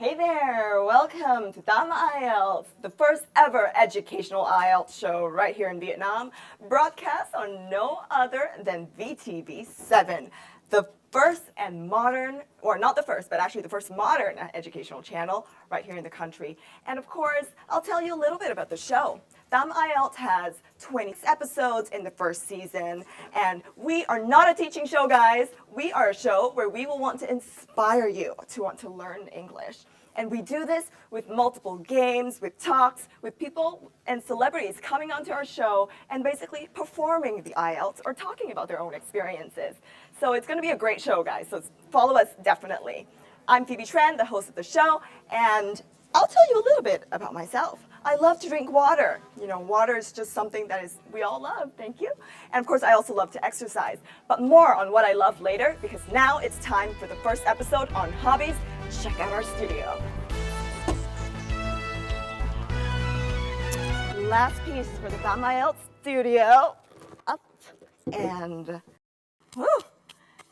Hey there, welcome to Tam Ielts, the first ever educational Ielts show right here in Vietnam, broadcast on no other than VTV7, the first and modern, or not the first, but actually the first modern educational channel right here in the country. And of course, I'll tell you a little bit about the show. Tam Ielts has 20 episodes in the first season, and we are not a teaching show, guys. We are a show where we will want to inspire you to want to learn English. And we do this with multiple games, with talks, with people and celebrities coming onto our show and basically performing the IELTS or talking about their own experiences. So it's going to be a great show, guys. So follow us definitely. I'm Phoebe Tran, the host of the show, and I'll tell you a little bit about myself. I love to drink water. You know, water is just something that we all love, thank you. And of course, I also love to exercise. But more on what I love later, because now it's time for the first episode on Hobbies. Check out our studio. Last piece for the Tam Ielts studio. Up and woo!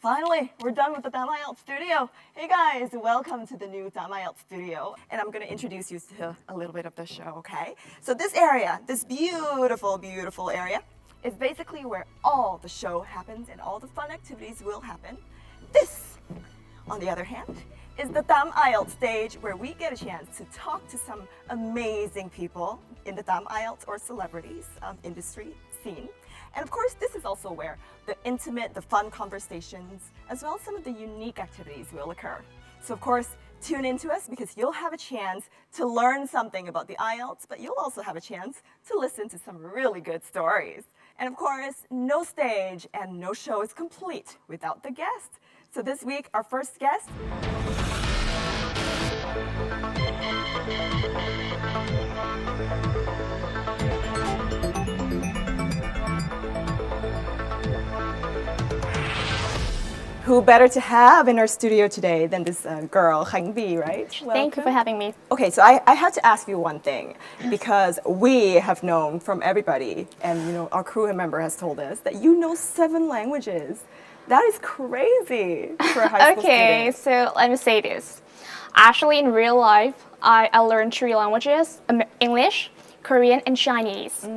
Finally, we're done with the Tam Ielts studio. Hey guys, welcome to the new Tam Ielts studio. And I'm going to introduce you to a little bit of the show, okay? So this area, this beautiful, beautiful area, is basically where all the show happens and all the fun activities will happen. This, on the other hand, is the Tam Ielts stage where we get a chance to talk to some amazing people in the Tam Ielts or celebrities industry scene. And of course, this is also where the intimate, the fun conversations, as well as some of the unique activities will occur. So of course, tune in to us because you'll have a chance to learn something about the IELTS, but you'll also have a chance to listen to some really good stories. And of course, no stage and no show is complete without the guest. So this week, our first guest. Who better to have in our studio today than this girl, Khánh, right? Thank you for having me. Okay, so I had to ask you one thing because we have known from everybody, and you know our crew member has told us that you know 7 languages. That is crazy for a high school Okay, student. so let me say this. Actually, in real life, I learned 3 languages: English, Korean, and Chinese.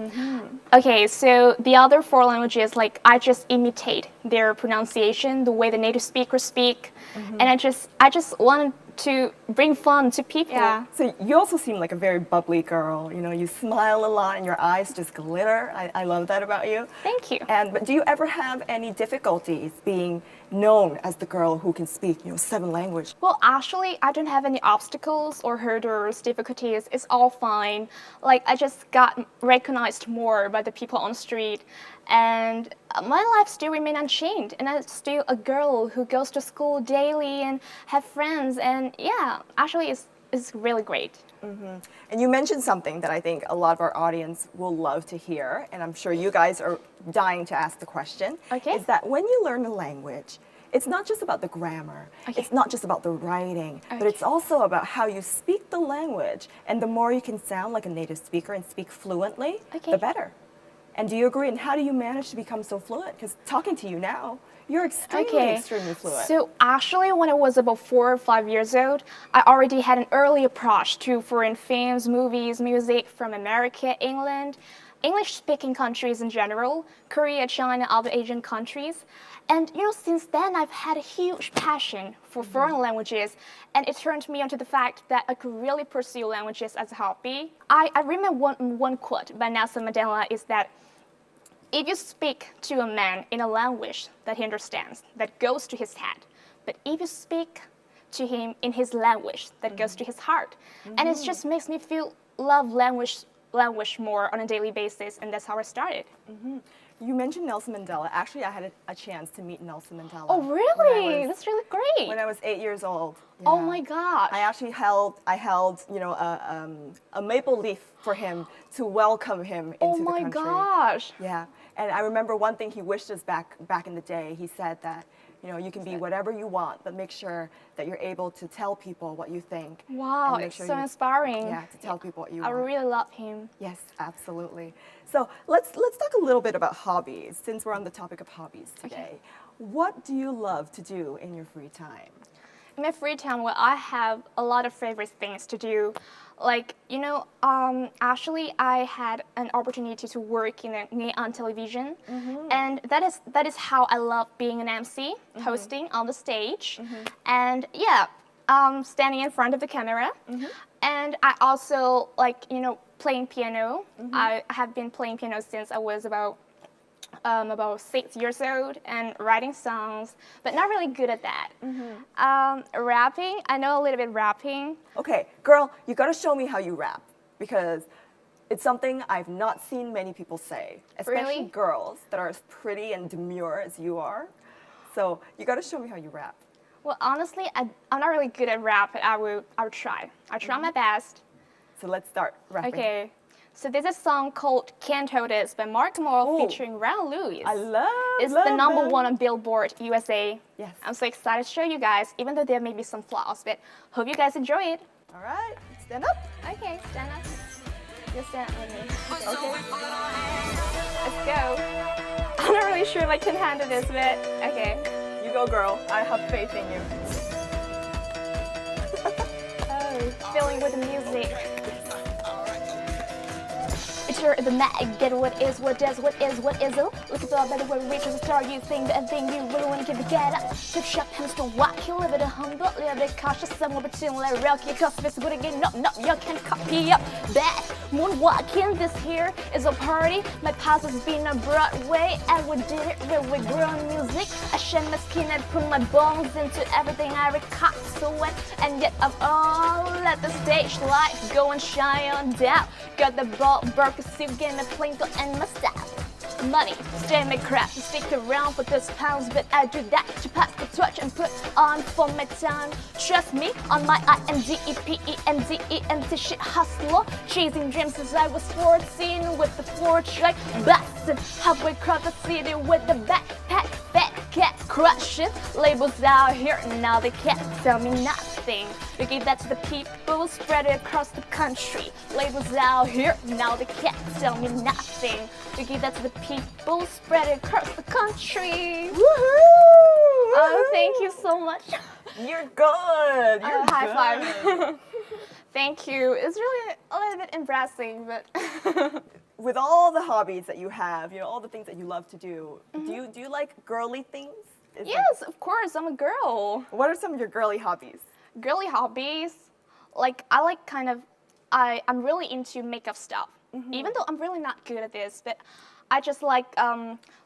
Okay, so the other 4 languages, like I just imitate their pronunciation, the way the native speakers speak, and I just wanted to bring fun to people. Yeah. So you also seem like a very bubbly girl. You know, you smile a lot and your eyes just glitter. I love that about you. Thank you. But do you ever have any difficulties being known as the girl who can speak, 7 languages? Well, actually, I don't have any obstacles or hurdles, difficulties. It's all fine. Like, I just got recognized more by the people on the street. And my life still remains unchanged. And I'm still a girl who goes to school daily and have friends. And yeah, actually, it's really great. And you mentioned something that I think a lot of our audience will love to hear, and I'm sure you guys are dying to ask the question, Okay. is that when you learn a language, it's not just about the grammar, it's not just about the writing, but it's also about how you speak the language. And the more you can sound like a native speaker and speak fluently, the better. And do you agree? And how do you manage to become so fluent? Because talking to you now, you're extremely fluent. So actually, when I was about 4 or 5 years old, I already had an early approach to foreign films, movies, music from America, England, English-speaking countries in general, Korea, China, other Asian countries. And since then, I've had a huge passion for foreign languages, and it turned me onto the fact that I could really pursue languages as a hobby. I remember one quote by Nelson Mandela is that, if you speak to a man in a language that he understands, that goes to his head, but if you speak to him in his language, that goes to his heart. And it just makes me love language more on a daily basis, and that's how I started. You mentioned Nelson Mandela. Actually, I had a chance to meet Nelson Mandela. Oh, really? That's really great. When I was 8 years old. Oh my gosh. I actually held a maple leaf for him to welcome him into the country. Oh my gosh. Yeah, and I remember one thing he wished us back in the day. He said that, you can be whatever you want, but make sure that you're able to tell people what you think. Wow, it's so inspiring. Yeah, to tell people what you I want. really love him. Yes, absolutely. So let's talk a little bit about hobbies, since we're on the topic of hobbies today. What do you love to do in your free time? my free time, well, I have a lot of favorite things to do. Like, actually, I had an opportunity to work in Nghe on television, and that is how I love being an MC, hosting on the stage, and yeah, standing in front of the camera. And I also like, playing piano. I have been playing piano since I was about 6 years old, and writing songs, but not really good at that. Rapping, I know a little bit rapping. Okay, girl, you gotta show me how you rap, because it's something I've not seen many people say, especially Really? girls that are as pretty and demure as you are. So you gotta show me how you rap. Well, honestly, I'm not really good at rap, but I will try. I'll try my best. So let's start rapping. Okay. So there's a song called Can't Hold This by Mark Moore Oh. featuring Ron Lewis. I love It's love the number them. one on Billboard USA. Yes. I'm so excited to show you guys, even though there may be some flaws, but hope you guys enjoy it. All right, stand up. Okay, stand up. Just stand up with me. Okay. Let's go. I'm not really sure if I can handle this, but okay. You go, girl. I have faith in you. Oh, feeling with the music. Picture the mag, get what is, what does, what is, what isn't. Look at the better way reaches the star, you think that thing you really want to give it get up. Tip shop, hamster walk, you live it a humble, live it cautious, somewhere between like rock, your cost is good again, no, you can't copy up that. Moonwalking, this here is a party. My past has been on Broadway, and we did it real with grown music. I shed my skin and put my bones into everything I record, so wet, and yet I've all let the stage light go and shine on down. Got the ball, burger, suit, game, and plinko, and my style. Money, stay my craft, to stick around for this pounds, but I do that to pass the torch and put on for my time. Trust me on my INDEPENDENT shit hustler, chasing dreams since I was 14 with the forge like bustin', halfway across the city with the backpack, fat cat crushing. Labels out here now they can't tell me nothing. We give that to the people spread it across the country. Labels out here now they can't tell me nothing. We give that to the people spread it across the country. Woohoo! Oh, thank you so much. You're good. You're High good. five. Thank you. It's really a little bit embarrassing, but With all the hobbies that you have, all the things that you love to do, do you like girly things? Is yes, of course, I'm a girl. what are some of your girly hobbies? Girly hobbies, like I like I'm really into makeup stuff. Even though I'm really not good at this, but I just like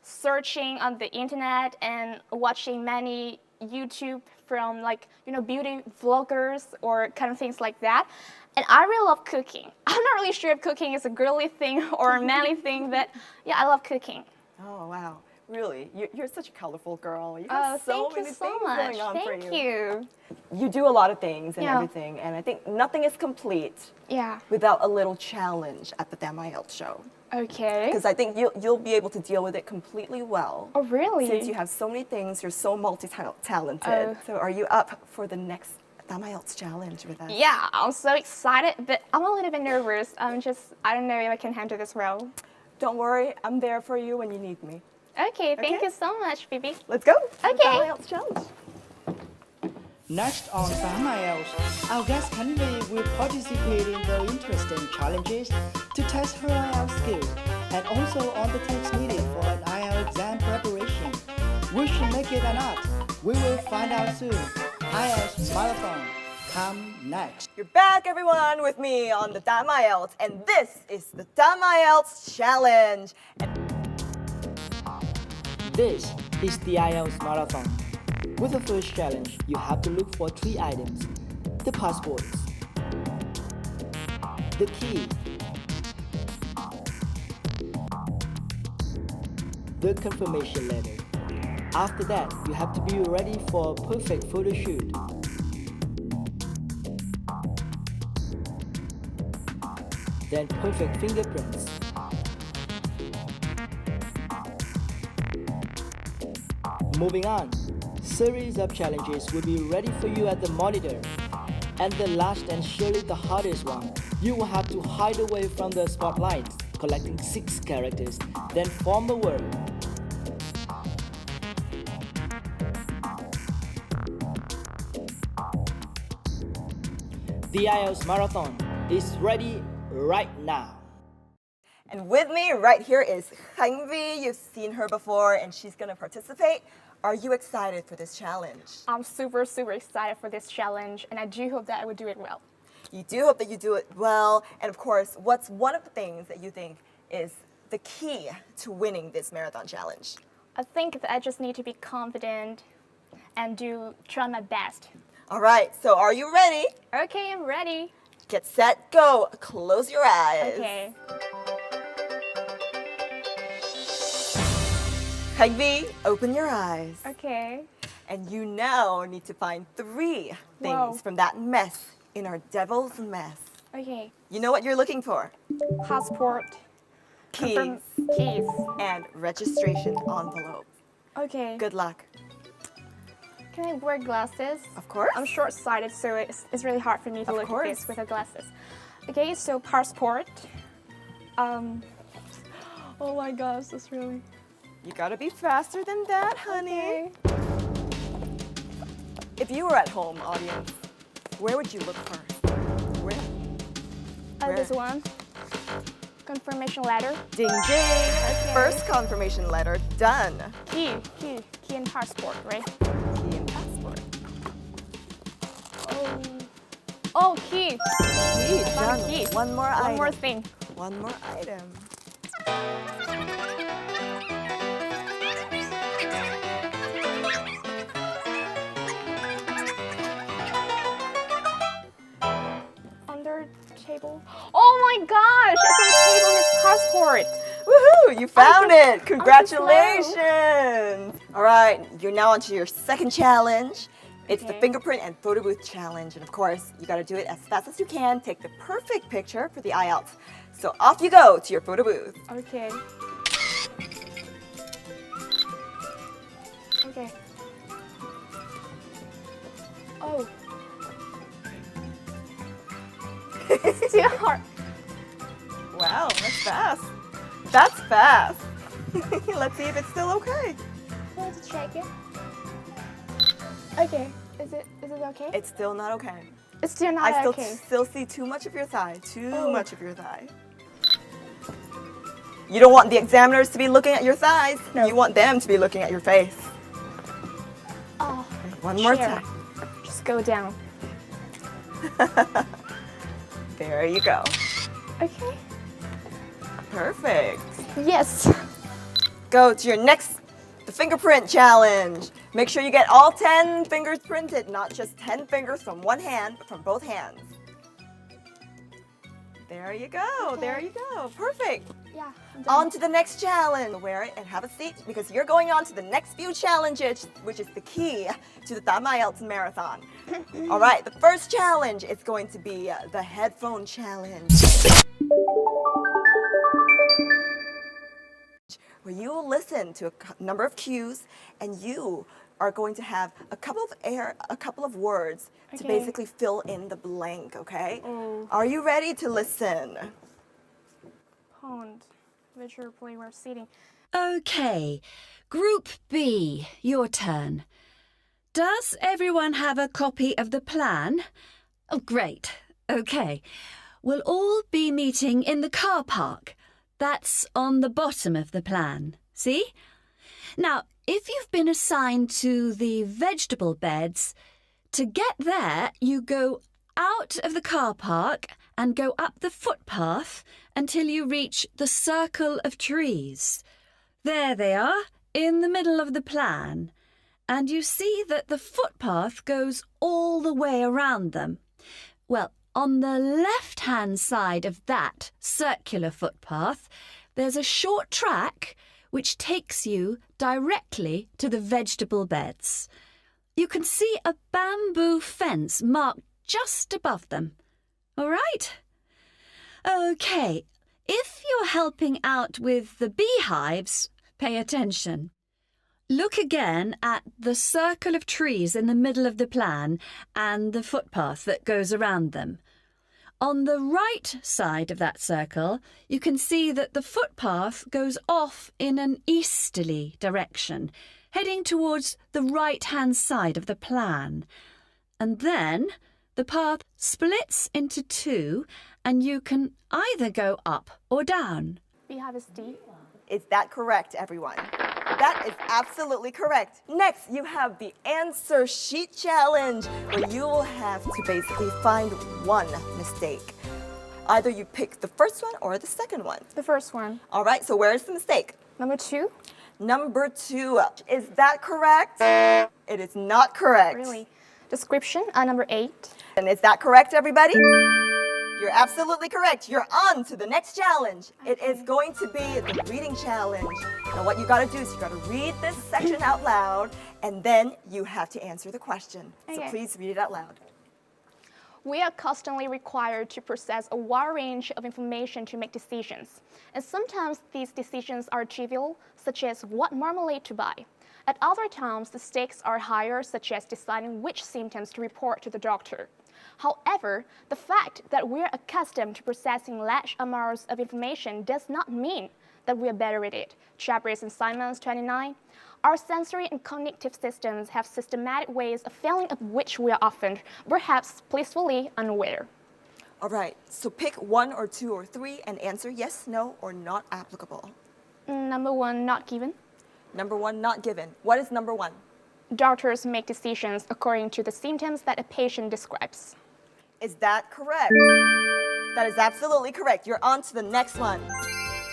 searching on the internet and watching many YouTube from beauty vloggers or kind of things like that. And I really love cooking. I'm not really sure if cooking is a girly thing or a manly thing, but yeah, I love cooking. Oh, wow. Really? You're such a colorful girl. You Oh, have so thank many you so things much. going on for Thank you. You do a lot of things and Yeah. everything, and I think nothing is complete Yeah. without a little challenge at the Damn Ielts show. Okay. Because I think you'll be able to deal with it completely well. Oh, really? Since you have so many things, you're so multi-talented. Oh. So are you up for the next Damn Ielts challenge with us? Yeah, I'm so excited, but I'm a little bit nervous. I don't know if I can handle this well. Don't worry, I'm there for you when you need me. Okay, thank Okay. you so much, Phoebe. Let's go. Okay. Damn Ielts challenge. Next on Some Ielts, our guest Khánh will participate in the interesting challenges to test her IELTS skills and also on the text needed for an IELTS exam preparation. Will she make it or not? We will find out soon. IELTS Marathon, come next. You're back, everyone, with me on the Damn Ielts, and this is the Damn Ielts challenge. This is the IELTS Marathon. With the first challenge, you have to look for 3 items: the passports, the key, the confirmation letter. After that, you have to be ready for a perfect photo shoot. Then perfect fingerprints. Moving on, series of challenges will be ready for you at the monitor. And the last and surely the hardest one, you will have to hide away from the spotlight, collecting 6 characters, then form a word. The IELTS Marathon is ready right now. And with me right here is Khánh. You've seen her before and she's going to participate. Are you excited for this challenge? I'm super excited for this challenge, and I do hope that I would do it well. You do hope that you do it well. And of course, what's one of the things that you think is the key to winning this marathon challenge? I think that I just need to be confident and try my best. All right, so are you ready? Okay, I'm ready. Get set, go. Close your eyes. Okay. Khánh, open your eyes. Okay. And you now need to find 3 things Whoa. from that mess in our devil's mess. Okay. You know what you're looking for? Passport. Keys Keys. and registration envelope. Okay. Good luck. Can I wear glasses? Of course. I'm short-sighted, so it's really hard for me to Of look course. at this without glasses. Okay, so passport. Oh my gosh, that's really... You gotta be faster than that, honey. Okay. If you were at home, audience, where would you look first? Where? This one. Confirmation letter. Ding ding. Okay. First confirmation letter done. Key and passport, right? Key and passport. Oh, key. Key done. Key. One more One item. more thing. One more item. Under table. Oh my gosh! It's on the table in his passport. Woohoo! You found I'm it! Congratulations! All right, you're now on to your second challenge. It's the Okay. fingerprint and photo booth challenge. And of course, you gotta do it as fast as you can. Take the perfect picture for the IELTS. So off you go to your photo booth. Okay. Okay. Oh. It's too hard. Wow, that's fast. That's fast. Let's see if it's still okay. Let's check it. Okay. Is it okay? It's still not okay. It's still not I okay. still see too much of your thigh. Too Oh. much of your thigh. You don't want the examiners to be looking at your thighs. No. You want them to be looking at your face. Oh, One more chair. time. Just go down. There you go. Okay. Perfect. Yes. Go to your next, the fingerprint challenge. Make sure you get all 10 fingers printed, not just 10 fingers from one hand, but from both hands. There you go. Okay. There you go. Perfect. Yeah. I'm done. On to the next challenge. Wear it and have a seat because you're going on to the next few challenges, which is the key to the Tama IELTS Marathon. All right, the first challenge is going to be the headphone challenge, where you will listen to a number of cues and you are going to have a couple of words to Okay. basically fill in the blank, okay? Oh. Are you ready to listen? Pond. Visual play where seating. Okay, Group B, your turn. Does everyone have a copy of the plan? Oh, great. Okay. We'll all be meeting in the car park. That's on the bottom of the plan. See? Now, if you've been assigned to the vegetable beds, to get there, you go out of the car park and go up the footpath until you reach the circle of trees. There they are, in the middle of the plan. And you see that the footpath goes all the way around them. Well, on the left-hand side of that circular footpath, there's a short track which takes you directly to the vegetable beds. You can see a bamboo fence marked just above them. All right? Okay, if you're helping out with the beehives, pay attention. Look again at the circle of trees in the middle of the plan and the footpath that goes around them. On the right side of that circle, you can see that the footpath goes off in an easterly direction, heading towards the right-hand side of the plan. And then the path splits into two and you can either go up or down. We have a D. Is that correct, everyone? That is absolutely correct. Next, you have the answer sheet challenge, where you will have to basically find one mistake. Either you pick the first one or the second one. The first one. All right, so where is the mistake? Number 2. Number 2. Is that correct? It is not correct. Really? Description, number 8. And is that correct, everybody? You're absolutely correct. You're on to the next challenge. It is going to be the reading challenge. Now what you gotta do is you gotta read this section out loud, and then you have to answer the question. So Okay. please read it out loud. We are constantly required to process a wide range of information to make decisions. And sometimes these decisions are trivial, such as what marmalade to buy. At other times, the stakes are higher, such as deciding which symptoms to report to the doctor. However, the fact that we're accustomed to processing large amounts of information does not mean that we are better at it. Chapters in Simon's 29. Our sensory and cognitive systems have systematic ways of failing of which we are often, perhaps blissfully, unaware. All right, so pick 1 or 2 or 3 and answer yes, no, or not applicable. Number 1, not given. Number 1, not given. What is number 1? Doctors make decisions according to the symptoms that a patient describes. Is that correct? That is absolutely correct. You're on to the next one.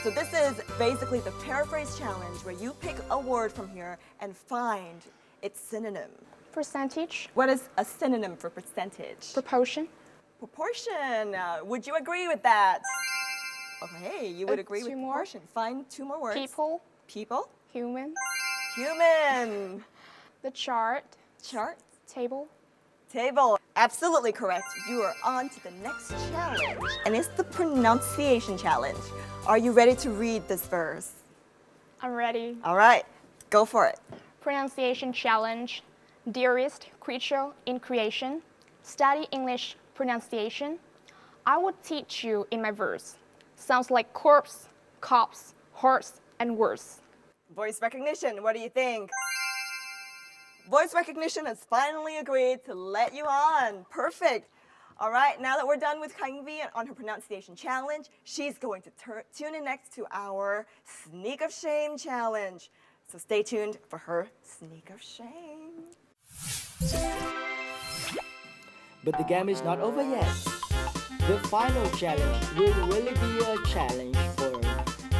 So this is basically the paraphrase challenge, where you pick a word from here and find its synonym. Percentage, What is a synonym for percentage? proportion, Proportion. Would you agree with that? Okay, you would agree with 2 more. proportion. Find 2 more words. people, People. human, Human. the chart, Chart. table. Table. Absolutely correct. You are on to the next challenge, and it's the pronunciation challenge. Are you ready to read this verse? I'm ready. All right, go for it. Pronunciation challenge. Dearest creature in creation, study English pronunciation. I will teach you in my verse. Sounds like corpse, cops, horse, and worse. Voice recognition, what do you think? Voice recognition has finally agreed to let you on. Perfect. All right, now that we're done with Khánh on her pronunciation challenge, she's going to tune in next to our Sneak of Shame challenge. So stay tuned for her Sneak of Shame. But the game is not over yet. The final challenge will really be a challenge for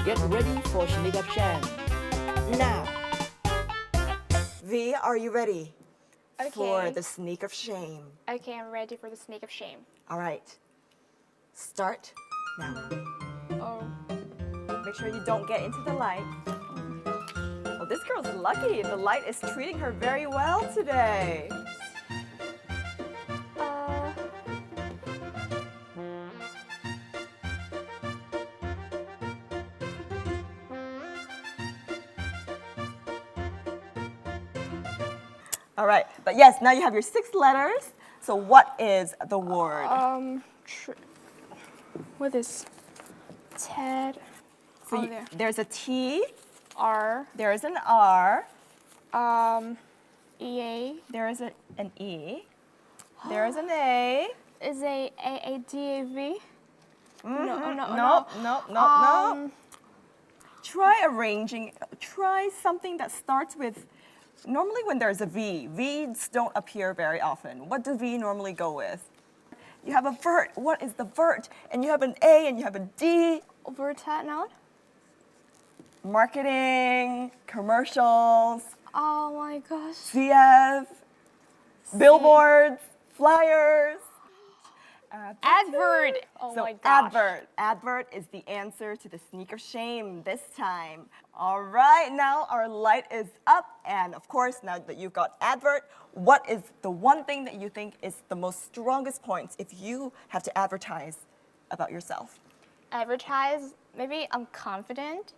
get ready for Sneak of Shame. Now, V, are you ready for Okay. the Sneak of Shame? Okay, I'm ready for the sneak of shame. All right, start now. Oh, Make sure you don't get into the light. Oh, this girl's lucky. The light is treating her very well today. All right, but yes, now you have your 6 letters. So what is the word? what is Ted? So oh, there. there's a T, R, there's an R, EA there is an E, there is an A. is a D-A-V. No. Try arranging, try something that starts with, normally when there's a V, V's don't appear very often. What does V normally go with? You have a vert. What is the vert? And you have an A and you have a D. Vertat note? Marketing, commercials, Oh my gosh. CF, billboards, flyers. Advert. Oh So my gosh. Advert is the answer to the Sneak of Shame this time. All right, now our light is up. And of course, now that you've got advert, what is the one thing that you think is the most strongest points if you have to advertise about yourself? Advertise. Maybe I'm confident.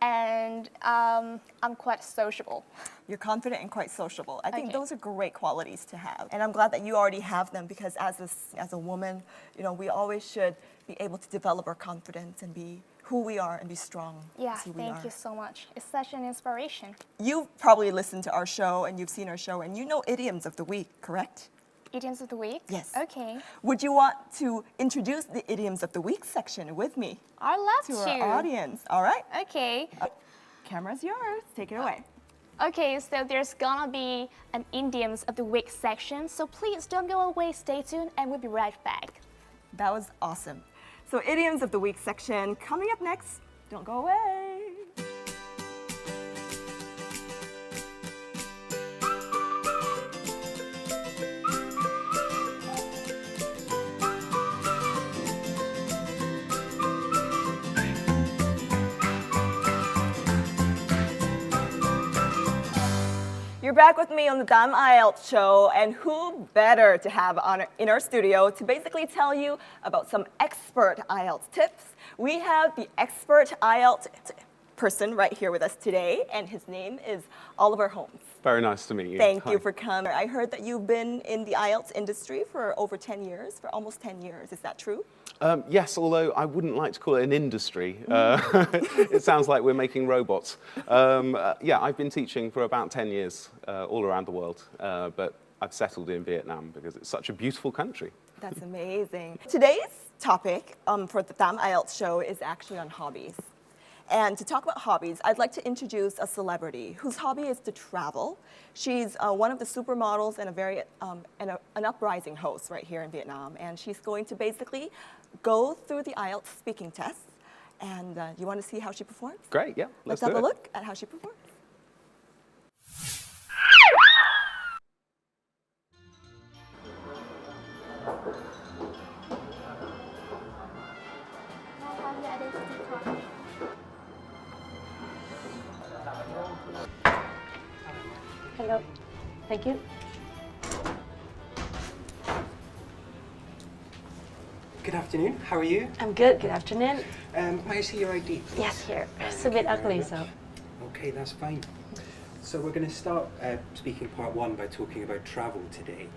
And I'm quite sociable. You're confident and quite sociable. I think Okay. those are great qualities to have. And I'm glad that you already have them, because as a woman, you know, we always should be able to develop our confidence and be who we are and be strong Yeah, as who we thank are. you so much. It's such an inspiration. You've probably listened to our show and you've seen our show and you know idioms of the week, correct? Idioms of the week? Yes. Okay. Would you want to introduce the idioms of the week section with me I'd love to our audience? All right. Okay. Camera's yours. Take it away. Okay, so there's gonna be an idioms of the week section, so please don't go away, stay tuned, and we'll be right back. That was awesome. So idioms of the week section coming up next. Don't go away. You're back with me on the Damn Ielts show, and who better to have in our studio to basically tell you about some expert Ielts tips. We have the expert Ielts person right here with us today, and his name is Oliver Holmes. Very nice to meet you. Thank Hi. you for coming. I heard that you've been in the Ielts industry for over 10 years, for almost 10 years. Is that true? Yes, although I wouldn't like to call it an industry. It sounds like we're making robots. Yeah, I've been teaching for about 10 years all around the world, but I've settled in Vietnam because it's such a beautiful country. That's amazing. Today's topic for the Damn Ielts show is actually on hobbies. And to talk about hobbies, I'd like to introduce a celebrity whose hobby is to travel. She's one of the supermodels and an uprising host right here in Vietnam. And she's going to basically go through the IELTS speaking test. And you want to see how she performs? Great, yeah. Let's do have a it. look at how she performs. Hello. Thank you. Good afternoon. How are you? I'm good. Good afternoon. May I see your ID? Yes, here. It's a bit ugly, so. Okay, that's fine. So we're going to start speaking part one by talking about travel today.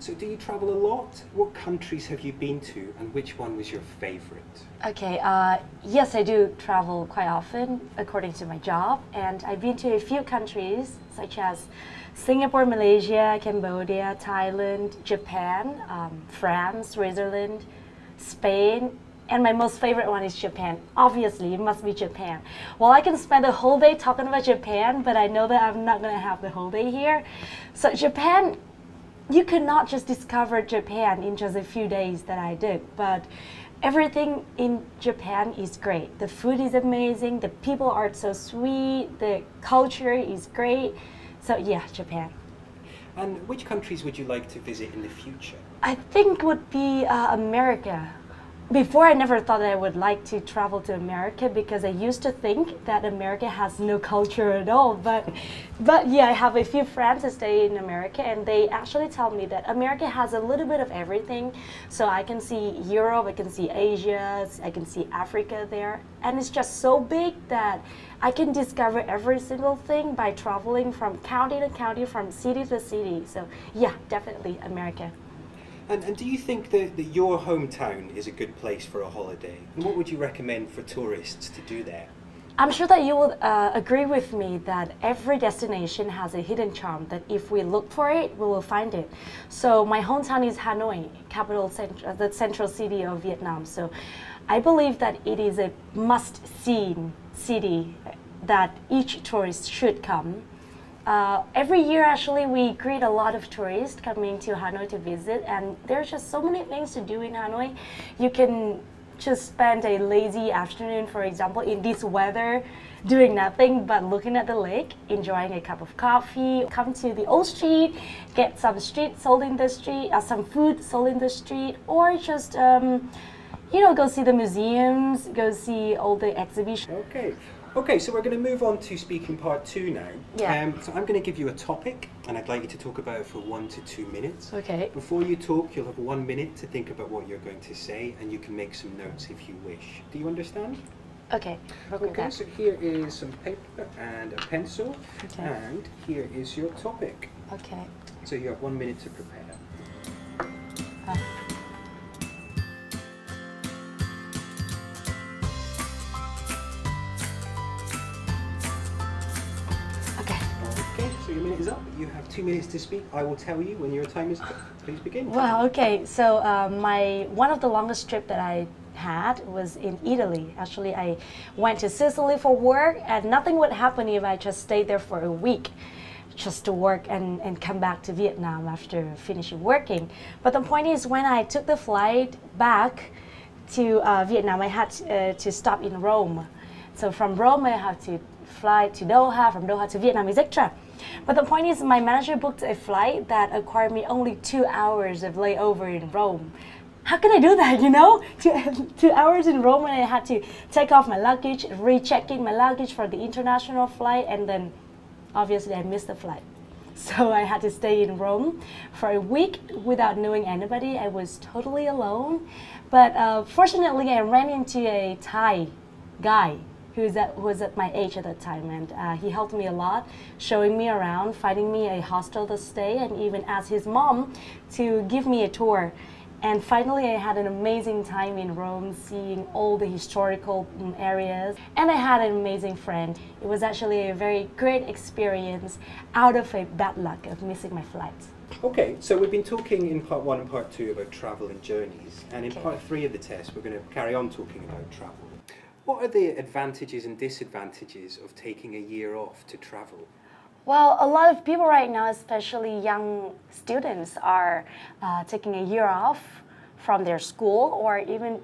So do you travel a lot? What countries have you been to, and which one was your favorite? Okay. Yes, I do travel quite often according to my job, and I've been to a few countries such as Singapore, Malaysia, Cambodia, Thailand, Japan, France, Switzerland, Spain. And my most favorite one is Japan. Obviously, it must be Japan. Well, I can spend the whole day talking about Japan, but I know that I'm not going to have the whole day here. So Japan, you could not just discover Japan in just a few days that I did, but everything in Japan is great. The food is amazing, the people are so sweet, the culture is great. So yeah, Japan. And which countries would you like to visit in the future? I think would be America. Before, I never thought that I would like to travel to America because I used to think that America has no culture at all. But yeah, I have a few friends that stay in America, and they actually tell me that America has a little bit of everything. So I can see Europe, I can see Asia, I can see Africa there. And it's just so big that I can discover every single thing by traveling from county to county, from city to city. So yeah, definitely America. And do you think that your hometown is a good place for a holiday? And what would you recommend for tourists to do there? I'm sure that you will agree with me that every destination has a hidden charm that if we look for it, we will find it. So my hometown is Hanoi, the central city of Vietnam. So I believe that it is a must-see city that each tourist should come. Every year, actually, we greet a lot of tourists coming to Hanoi to visit, and there's just so many things to do in Hanoi. You can just spend a lazy afternoon, for example, in this weather, doing nothing but looking at the lake, enjoying a cup of coffee, come to the old street, get some street sold in the street, some food sold in the street, or just, go see the museums, go see all the exhibitions. Okay, so we're going to move on to speaking part two now. Yeah. So I'm going to give you a topic, and I'd like you to talk about it for 1 to 2 minutes. Okay. Before you talk, you'll have 1 minute to think about what you're going to say, and you can make some notes if you wish. Do you understand? Okay. Okay, so here is some paper and a pencil, Okay. and here is your topic. Okay. So you have 1 minute to prepare. Okay. Okay, so your minute is up. You have 2 minutes to speak. I will tell you when your time is up. Please begin. Wow, okay. So one of the longest trip that I had was in Italy. Actually, I went to Sicily for work, and nothing would happen if I just stayed there for a week just to work and come back to Vietnam after finishing working. But the point is, when I took the flight back to Vietnam, I had to stop in Rome. So from Rome, I have to fly to Doha, from Doha to Vietnam, etc. But the point is, my manager booked a flight that acquired me only 2 hours of layover in Rome. How can I do that, you know? 2 hours in Rome, and I had to take off my luggage, recheck in my luggage for the international flight, and then obviously I missed the flight. So I had to stay in Rome for a week without knowing anybody. I was totally alone. But fortunately, I ran into a Thai guy who was at my age at that time, and he helped me a lot, showing me around, finding me a hostel to stay, and even asked his mom to give me a tour. And finally, I had an amazing time in Rome, seeing all the historical areas, and I had an amazing friend. It was actually a very great experience out of a bad luck of missing my flight. Okay, so we've been talking in part 1 and part 2 about travel and journeys, and in part 3 of the test, we're going to carry on talking about travel. What are the advantages and disadvantages of taking a year off to travel? Well, a lot of people right now, especially young students, are taking a year off from their school, or even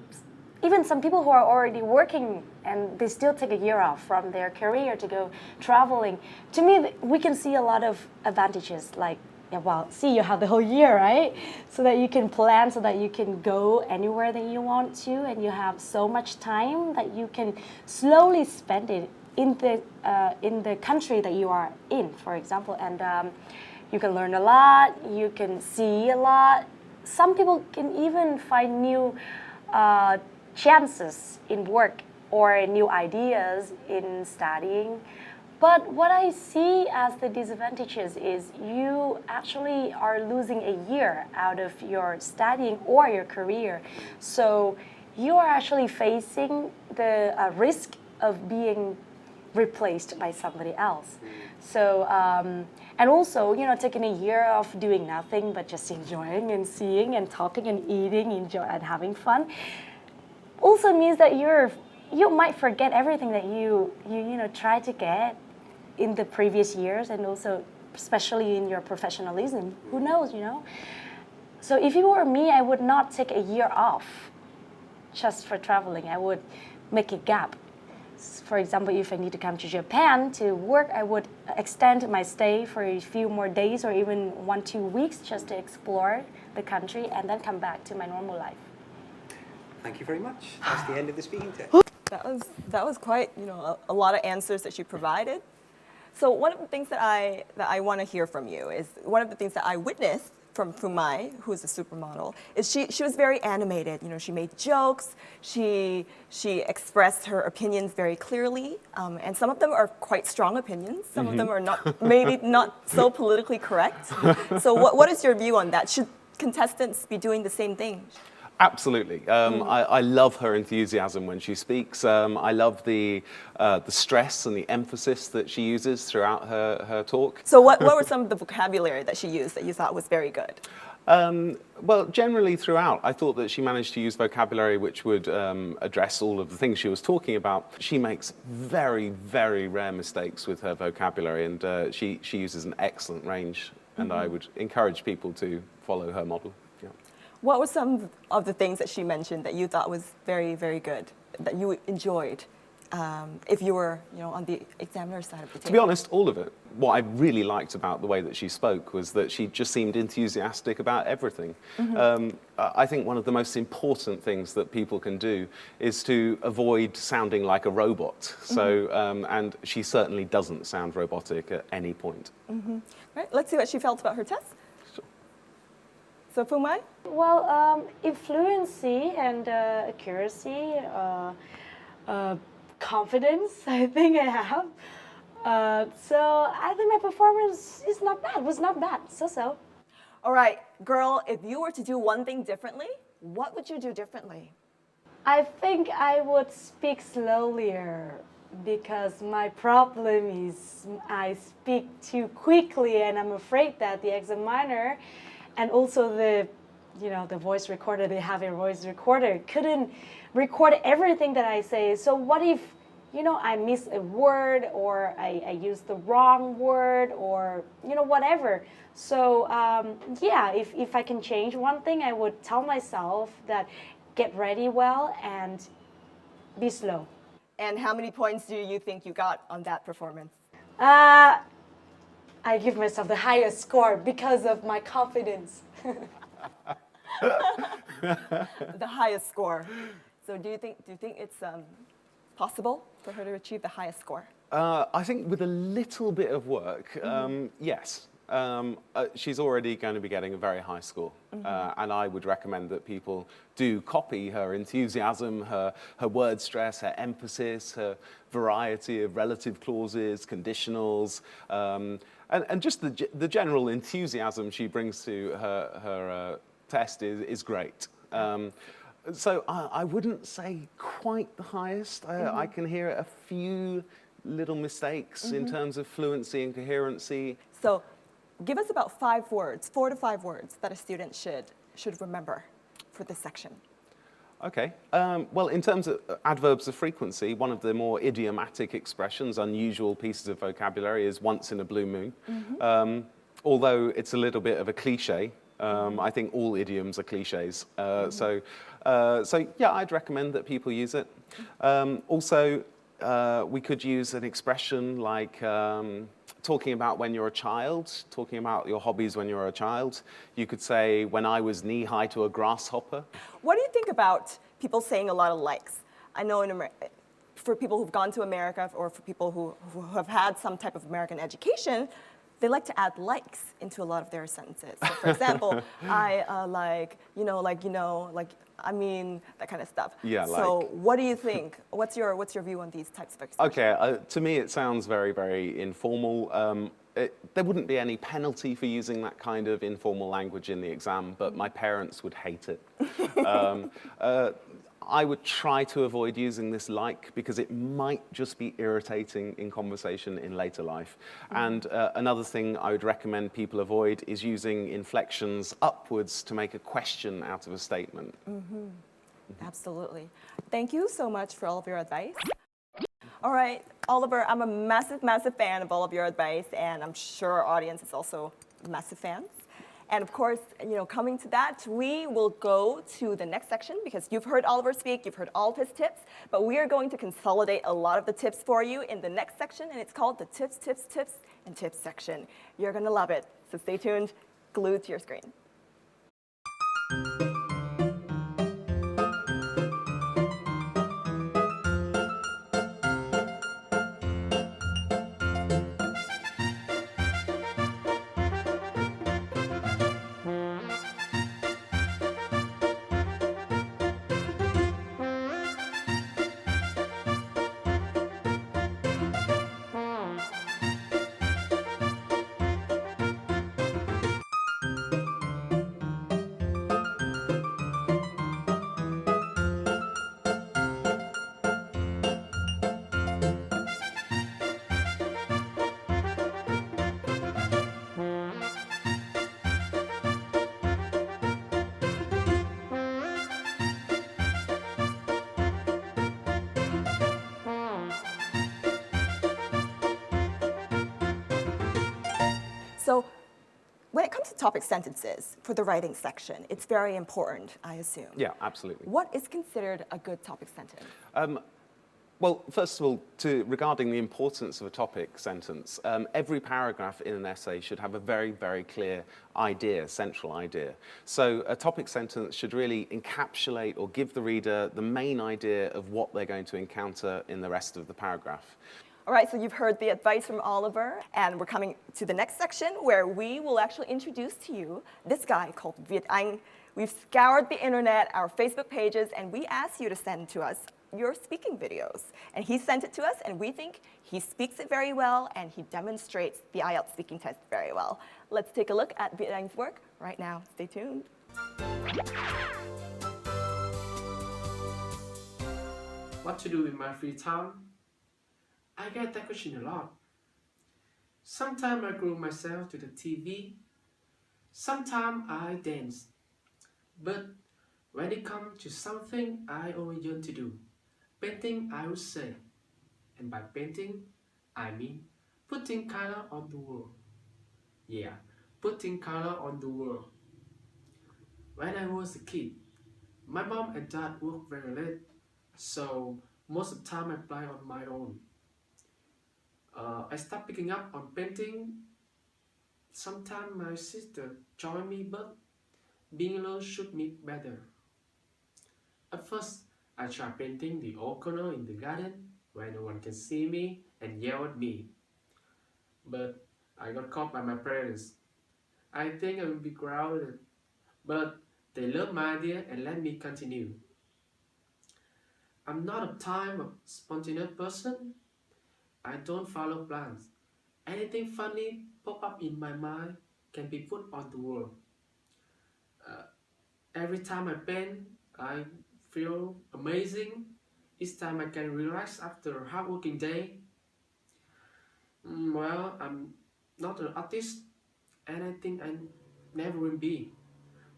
some people who are already working and they still take a year off from their career to go traveling. To me, we can see a lot of advantages, like, you have the whole year, right? So that you can plan, so that you can go anywhere that you want to, and you have so much time that you can slowly spend it in the country that you are in, for example, and you can learn a lot, you can see a lot. Some people can even find new chances in work or new ideas in studying. But what I see as the disadvantages is you actually are losing a year out of your studying or your career. So you are actually facing the risk of being replaced by somebody else. So, and also, taking a year of doing nothing but just enjoying and seeing and talking and eating, and having fun, also means that you might forget everything that you tried to get in the previous years, and also especially in your professionalism. Who knows, So if you were me, I would not take a year off just for traveling. I would make a gap. For example, if I need to come to Japan to work, I would extend my stay for a few more days or even 1-2 weeks just to explore the country and then come back to my normal life. Thank you very much. That's the end of the speaking test. That was quite, a lot of answers that you provided. So one of the things that I want to hear from you is, one of the things that I witnessed from Phương Mai, who's a supermodel, is she was very animated. She made jokes, she expressed her opinions very clearly, and some of them are quite strong opinions. Some of them are maybe not so politically correct. So what is your view on that? Should contestants be doing the same thing? Absolutely. I love her enthusiasm when she speaks. I love the stress and the emphasis that she uses throughout her talk. So what were some of the vocabulary that she used that you thought was very good? Well, generally throughout, I thought that she managed to use vocabulary which would address all of the things she was talking about. She makes very, very rare mistakes with her vocabulary, and she uses an excellent range, and I would encourage people to follow her model. Yeah. What were some of the things that she mentioned that you thought was very, very good, that you enjoyed, if you were, on the examiner's side of the table? To be honest, all of it. What I really liked about the way that she spoke was that she just seemed enthusiastic about everything. I think one of the most important things that people can do is to avoid sounding like a robot. So, and she certainly doesn't sound robotic at any point. Right, let's see what she felt about her test. So, Phương Mai? Well, in fluency and accuracy, confidence, I think I have. So I think my performance is not bad, was not bad, so. All right, girl, if you were to do one thing differently, what would you do differently? I think I would speak slower because my problem is I speak too quickly, and I'm afraid that the examiner and also the voice recorder, they have a voice recorder, couldn't record everything that I say. So what if, I miss a word, or I use the wrong word, or, whatever. So, if I can change one thing, I would tell myself that get ready well and be slow. And how many points do you think you got on that performance? I give myself the highest score because of my confidence. The highest score. So do you think it's possible for her to achieve the highest score? I think with a little bit of work, yes. She's already going to be getting a very high score. And I would recommend that people do copy her enthusiasm, her word stress, her emphasis, her variety of relative clauses, conditionals, and just the general enthusiasm she brings to her test is great. So I wouldn't say quite the highest. I can hear a few little mistakes in terms of fluency and coherency. So give us about 5 words, 4 to 5 words that a student should remember for this section. Okay. Well, in terms of adverbs of frequency, one of the more idiomatic expressions, unusual pieces of vocabulary is once in a blue moon. Although it's a little bit of a cliche, I think all idioms are cliches. So yeah, I'd recommend that people use it. Also, we could use an expression like talking about when you're a child, talking about your hobbies when you're a child. You could say, when I was knee-high to a grasshopper. What do you think about people saying a lot of likes? I know for people who've gone to America, or for people who have had some type of American education, they like to add likes into a lot of their sentences. So for example, I I mean, that kind of stuff. Yeah, so what do you think? What's your view on these types of expressions? Okay, to me it sounds very, very informal. There wouldn't be any penalty for using that kind of informal language in the exam, but my parents would hate it. I would try to avoid using this like, because it might just be irritating in conversation in later life. And another thing I would recommend people avoid is using inflections upwards to make a question out of a statement. Absolutely. Thank you so much for all of your advice. All right, Oliver, I'm a massive, massive fan of all of your advice, and I'm sure our audience is also massive fans. And of course, coming to that, we will go to the next section, because you've heard Oliver speak, you've heard all of his tips, but we are going to consolidate a lot of the tips for you in the next section, and it's called the tips, tips, tips, and tips section. You're gonna love it, so stay tuned, glued to your screen. So when it comes to topic sentences for the writing section, it's very important, I assume. Yeah, absolutely. What is considered a good topic sentence? Well, first of all, regarding the importance of a topic sentence, every paragraph in an essay should have a very, very clear idea, central idea. So a topic sentence should really encapsulate or give the reader the main idea of what they're going to encounter in the rest of the paragraph. All right, so you've heard the advice from Oliver, and we're coming to the next section where we will actually introduce to you this guy called Việt Anh. We've scoured the internet, our Facebook pages, and we asked you to send to us your speaking videos. And he sent it to us, and we think he speaks it very well, and he demonstrates the IELTS speaking test very well. Let's take a look at Việt Anh's work right now. Stay tuned. What to do in my free time? I get that question a lot. Sometimes I glue myself to the TV. Sometimes I dance. But when it comes to something I always yearn to do, painting I would say. And by painting, I mean putting color on the world. Yeah, putting color on the world. When I was a kid, my mom and dad worked very late, so most of the time I play on my own. I started picking up on painting. Sometimes my sister joined me, but being alone should me better. At first, I tried painting the old corner in the garden where no one can see me and yell at me. But I got caught by my parents. I think I would be grounded, but they loved my idea and let me continue. I'm not a time of spontaneous person. I don't follow plans. Anything funny pop up in my mind can be put on the wall. Every time I paint, I feel amazing. Each time I can relax after a hard-working day. Well, I'm not an artist, and I think I never will be.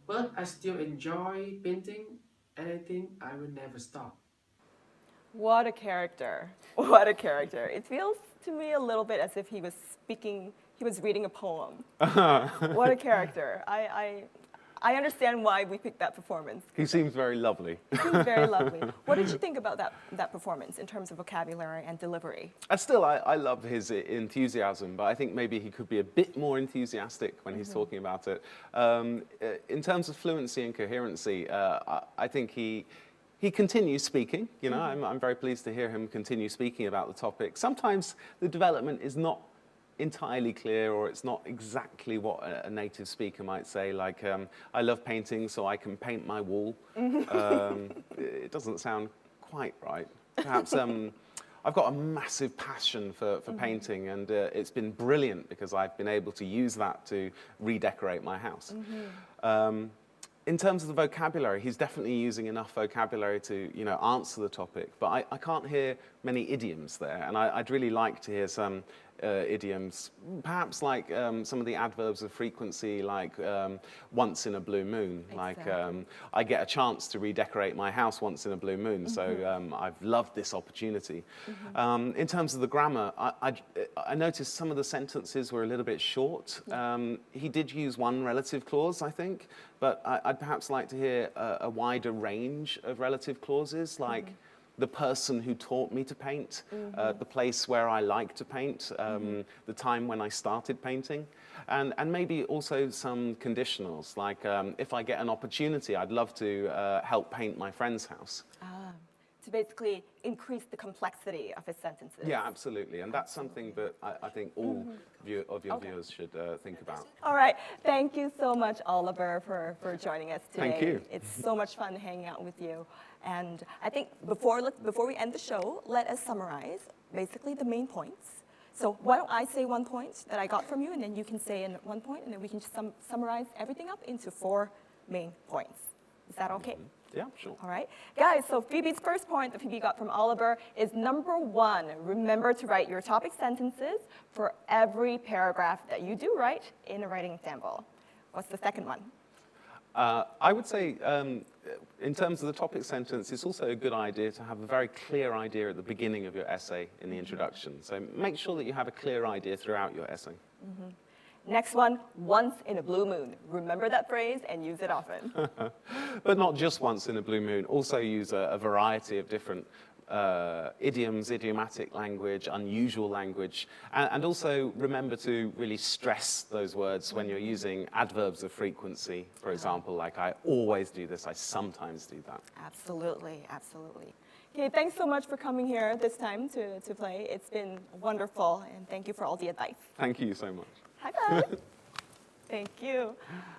But I still enjoy painting, and I think I will never stop. What a character. What a character. It feels to me a little bit as if he was reading a poem. What a character. I understand why we picked that performance. He seems very lovely. He seems very lovely. What did you think about that performance in terms of vocabulary and delivery? I love his enthusiasm, but I think maybe he could be a bit more enthusiastic when he's talking about it. In terms of fluency and coherency, I think he continues speaking. You know, I'm very pleased to hear him continue speaking about the topic. Sometimes the development is not entirely clear, or it's not exactly what a native speaker might say, like, I love painting so I can paint my wall. It doesn't sound quite right. Perhaps I've got a massive passion for painting, and it's been brilliant because I've been able to use that to redecorate my house. In terms of the vocabulary, he's definitely using enough vocabulary to, you know, answer the topic, but I can't hear many idioms there, and I'd really like to hear some idioms, perhaps like some of the adverbs of frequency, like once in a blue moon. Exactly. Like I get a chance to redecorate my house once in a blue moon, so I've loved this opportunity. In terms of the grammar, I noticed some of the sentences were a little bit short. He did use one relative clause, I think, but I'd perhaps like to hear a wider range of relative clauses, like the person who taught me to paint, the place where I like to paint, the time when I started painting, and maybe also some conditionals, like if I get an opportunity, I'd love to help paint my friend's house. To basically increase the complexity of his sentences. Yeah, absolutely, and that's something that I think all of your viewers should think about. All right, thank you so much, Oliver, for joining us today. Thank you. It's so much fun hanging out with you. And I think before we end the show, let us summarize basically the main points. So why don't I say one point that I got from you, and then you can say in one point, and then we can just summarize everything up into 4 main points. Is that okay? Yeah, sure. All right. Guys, so Phoebe's first point that Phoebe got from Oliver is number 1. Remember to write your topic sentences for every paragraph that you do write in a writing example. What's the second one? I would say, in terms of the topic sentence, it's also a good idea to have a very clear idea at the beginning of your essay in the introduction. So make sure that you have a clear idea throughout your essay. Next one, once in a blue moon. Remember that phrase and use it often. But not just once in a blue moon. Also use a variety of different idioms, idiomatic language, unusual language, and also remember to really stress those words when you're using adverbs of frequency, for example, like I always do this, I sometimes do that. Absolutely, absolutely. Okay, thanks so much for coming here this time to play. It's been wonderful, and thank you for all the advice. Thank you so much. High five. Thank you.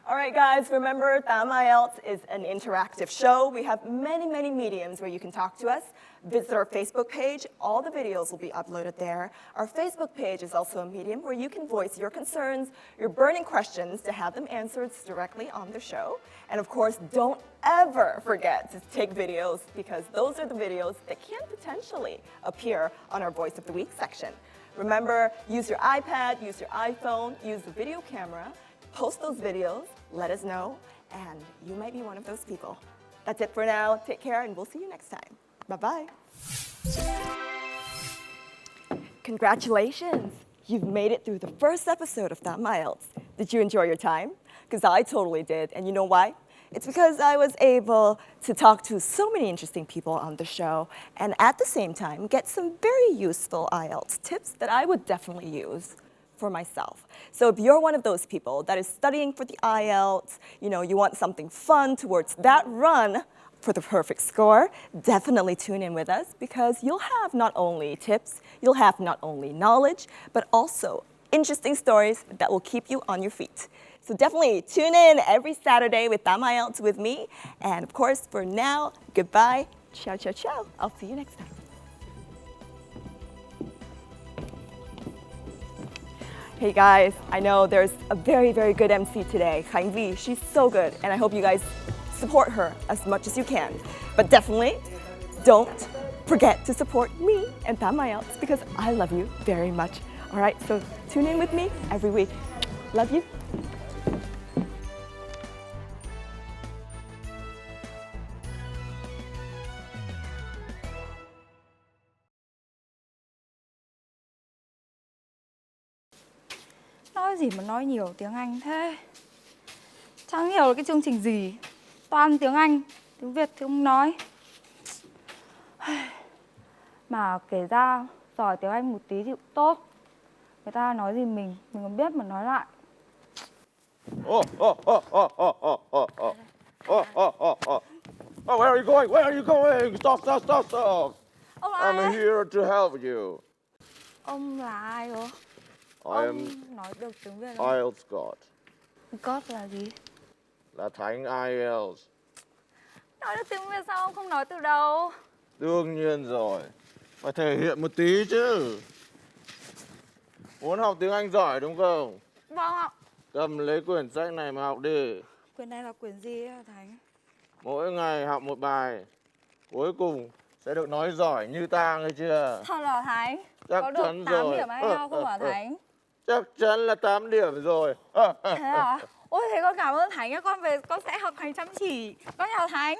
All right, guys, remember Tám Ielts is an interactive show. We have many, many mediums where you can talk to us. Visit our Facebook page. All the videos will be uploaded there. Our Facebook page is also a medium where you can voice your concerns, your burning questions to have them answered directly on the show. And of course, don't ever forget to take videos because those are the videos that can potentially appear on our Voice of the Week section. Remember, use your iPad, use your iPhone, use the video camera, post those videos, let us know, and you might be one of those people. That's it for now. Take care, and we'll see you next time. Bye-bye. Congratulations! You've made it through the first episode of Tám Ielts. Did you enjoy your time? Because I totally did, and you know why? It's because I was able to talk to so many interesting people on the show and at the same time get some very useful IELTS tips that I would definitely use for myself. So if you're one of those people that is studying for the IELTS, you want something fun towards that run for the perfect score, definitely tune in with us because you'll have not only tips, you'll have not only knowledge, but also interesting stories that will keep you on your feet. So definitely tune in every Saturday with Tám Ielts with me. And of course, for now, goodbye. Ciao, ciao, ciao. I'll see you next time. Hey guys, I know there's a very, very good MC today, Khánh Vi. She's so good, and I hope you guys support her as much as you can. But definitely, don't forget to support me and Tám Ielts because I love you very much. All right, so tune in with me every week. Love you. Nói gì mà nói nhiều tiếng Anh thế? Chẳng hiểu là cái chương trình gì. Toàn tiếng Anh, tiếng Việt thì không nói. Mà kể ra giỏi tiếng Anh một tí thì cũng tốt. Người ta nói gì mình còn biết mà nói lại. Oh, where are you going? Where are you going? Stop, stop, stop, stop. Ông là I'm ai? here to help you. Ông là ai rồi? I Ông am nói được tiếng Việt không? IELTS God. God là gì? Là Thánh IELTS. Nói được tiếng Việt sao ông không nói từ đầu? Đương nhiên rồi. Phải thể hiện một tí chứ. Muốn học tiếng Anh giỏi đúng không? Vâng ạ. Cầm lấy quyển sách này mà học đi. Quyển này là quyển gì hả Thánh? Mỗi ngày học một bài. Cuối cùng sẽ được nói giỏi như ta, nghe chưa? Thật là Thánh? Chắc Có được chắn 8 rồi. điểm IELTS không hả Thánh? Chắc chắn là 8 điểm rồi. Thế à? Ôi thế con cảm ơn Thánh nhá, con về con sẽ học hành chăm chỉ. Con chào Thánh.